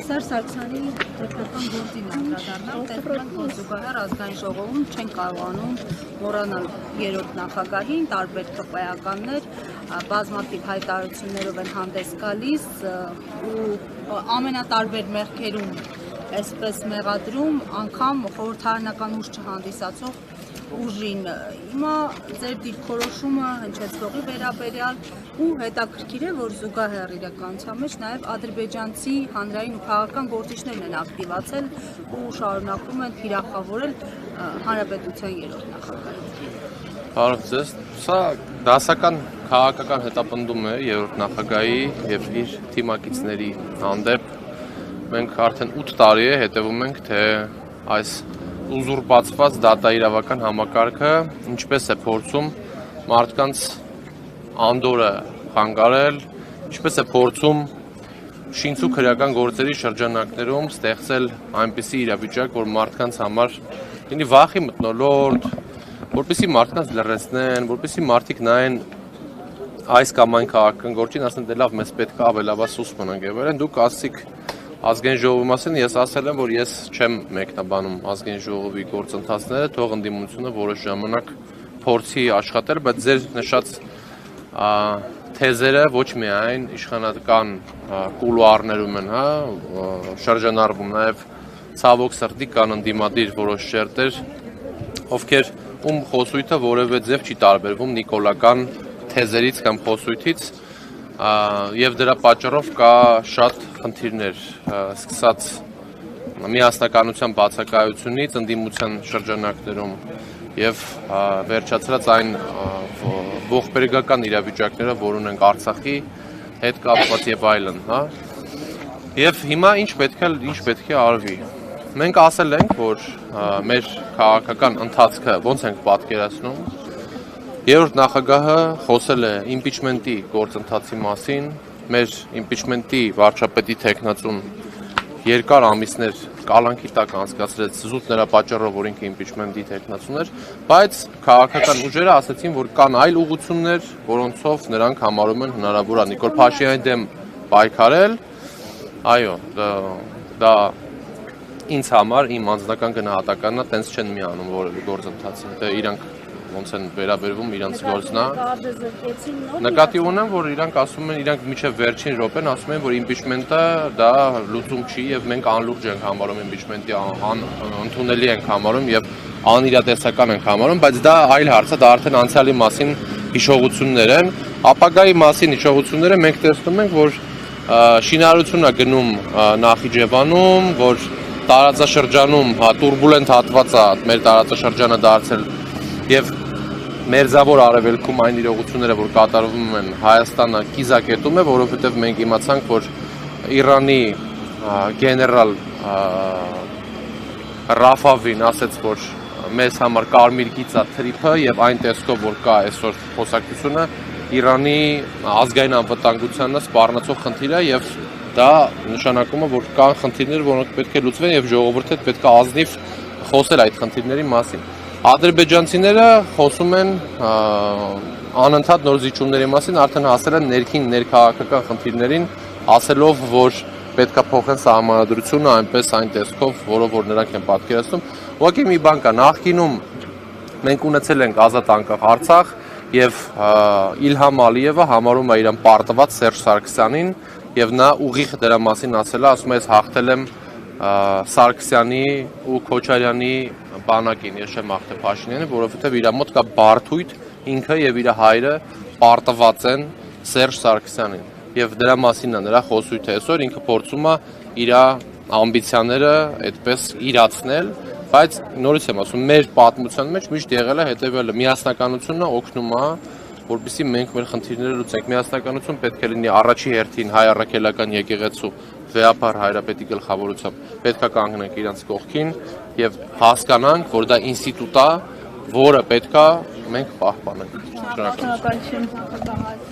Սերժ Սարգսյանի պետական գործին անդրադառնալ, տեսնում ենք, որ զուգահեռ ազգային ժողովում չեն կարողանում մոռանալ երրորդ նախագահին, տարբեր ԿՊ-ականներ բազմաթիվ հայտարարություններով են հանդես գալիս ու ամենատարբեր մեղքերում այսպես մեղադրում անգամ խորհրդարանական ուժ չհանդիսացող ուժին։ Հիմա ձեր դիրքորոշումը հնչեցնողի վերաբերյալ ու հետաքրքիր է, որ զուգահեռ իրականության մեջ նաև ադրբեջանցի հանրային ու քաղաքական գործիչներն են ակտիվացել ու շարունակում են թիրախավորել հանրապետության երրորդ նախագահին։ Բարև ձեզ, սա դասական քաղաքական հետապնդում է երրորդ նախագահի եւ իր թիմակիցների հանդեպ։ Մենք արդեն 8 տարի է հետևում ենք, թե այս ուզուրպացված դատաիրավական համակարգը ինչպես է փորձում մարդկանց անդորը խանգարել, ինչպես է փորձում շինցու քրեական գործերի շրջանակներում ստեղծել այնպիսի իրավիճակ, որ մարդկանց համար լինի վախի մթնոլորտ, որպեսզի մարդկանց լռեցնեն, որպեսզի մարդիկ նայեն այս կամ այն քաղաքական գործին, ասեն դե լավ, մեզ պետք է ավելավա սուս մնանք եւ այլն, դուք ասցիք ազգային ժողովի մասին, ես ասել եմ, որ ես չեմ մեկնաբանում ազգային ժողովի գործընթացները, թող ընդդիմությունը որոշ ժամանակ փորձի աշխատել, բայց ձեր նշած թեզերը ոչ միայն իշխանական կուլուարներում են, շրջանառվում, նաև ցավոք սրտի կան ընդդիմադիր որոշ շերտեր, ովքեր ում խոսույթը որևէ ձև չի տարբերվում նիկոլական թեզերից կամ խոսույթից, եւ դրա պատճառով կա շատ խնդիրներ, սկսած միասնականության բացակայությունից ընդդիմության շրջանակներում եւ վերջացրած այն ողբերգական իրավիճակները, որ ունենք Արցախի հետ կապված եւ այլն, Եվ հիմա ինչ պետք է արվի։ Մենք ասել ենք, որ մեր քաղաքական ընթացքը ոնց ենք պատկերացնում։ Երրորդ նախագահը խոսել է իմպիչմենտի գործընթացի մասին, մեր իմպիչմենտի վարչապետի թեկնածուն երկար ամիսներ կալանքի տակ անցկացրեց զուտ նրա պատճառով, որ ինքը իմպիչմենտի թեկնածուն էր, բայց քաղաքական ուժերը ասացին, որ կան այլ ուղղություններ, որոնցով նրանք համարում են հնարավոր է Նիկոլ Փաշինյանի դեմ պայքարել, այո, դա ինձ համար իմ անձնական գնահատականն է, տենց չեն միանում որևէ գործընթացի, դե իրանք ոնց են վերաբերվում իրանց գործնա։ Նկատի ունեմ, որ իրանք ասում են, իրանք մինչև վերջին րոպեն ասում են, որ իմպիչմենտը դա լուծում չի եւ մենք անլուրջ ենք համարում իմպիչմենտի ընդունելի ենք համարում եւ անիրատեսական ենք համարում, բայց դա այլ հարց է, դա արդեն անցյալի մասին հիշողություններ են, ապագայի մասին հիշողությունները մենք տեսնում ենք, որ շինարարությունն է գնում Նախիջևանում, որ տարածաշրջանում տուրբուլենտ հատված է մեր տարածաշրջանը դարձել եւ մերձավոր արևելքում այն իրողությունները, որ կատարվում են Հայաստանը կիզակետում է, որովհետեւ մենք իմացանք, որ Իրանի գեներալ Ռաֆավին ասաց, որ մեզ համար կարմիր գիծ է թրիփը եւ այն տեսքով, որ կա այսօր խոսակցությունը, Իրանի ազգային անվտանգությանը սպառնացող խնդիր է եւ դա նշանակում է, որ կան խնդիրներ, որոնք պետք է լուծվեն եւ ժողովուրդը պետք է ազնիվ խոսել այդ խնդիրների մասին։ Ադրբեջանցիները խոսում են անընդհատ նոր զիջումների մասին, արդեն հասել են ներքին ներքաղաքական խնդիրներին, ասելով, որ պետք է փոխեն սահմանադրությունը այնպես այն տեսքով, որով որ նրանք են պատկերացնում։ Ուղղակի մի բան կա, նախկինում մենք ունեցել ենք ազատ անկախ Արցախ եւ Իլհամ Ալիևը համարում է իրան պարտված Սերժ Սարգսյանին եւ նա ուղիղ դրա մասին ասել է, ասում է, ես հաղթել եմ Սարգսյանի ու Քոչարյանի բանակին, ես չեմ հաղթել Փաշինյանի, որովհետեւ իր մոտ կա բարթույթ, ինքը եւ իր հայրը պարտված են Սերժ Սարգսյանին եւ դրա մասին է նրա խոսույթը այսօր, ինքը փորձում է իր ամբիցիաները այդպես իրացնել, բայց նորից եմ ասում, մեր պատմության մեջ միշտ եղել է հետեւյալը, միասնականությունը օգնում է, որպեսզի մենք մեր խնդիրները լուծենք։ Միասնականություն պետք է լինի առաջի հերթին հայ առաքելական եկեղեցու վեհապար հայրապետի գլխավորությամբ, պետք է կանգնենք իրանց կողքին եւ հասկանանք, որ դա ինստիտուտ է, որը պետք է մենք պահպանենք։ Շնորհակալություն։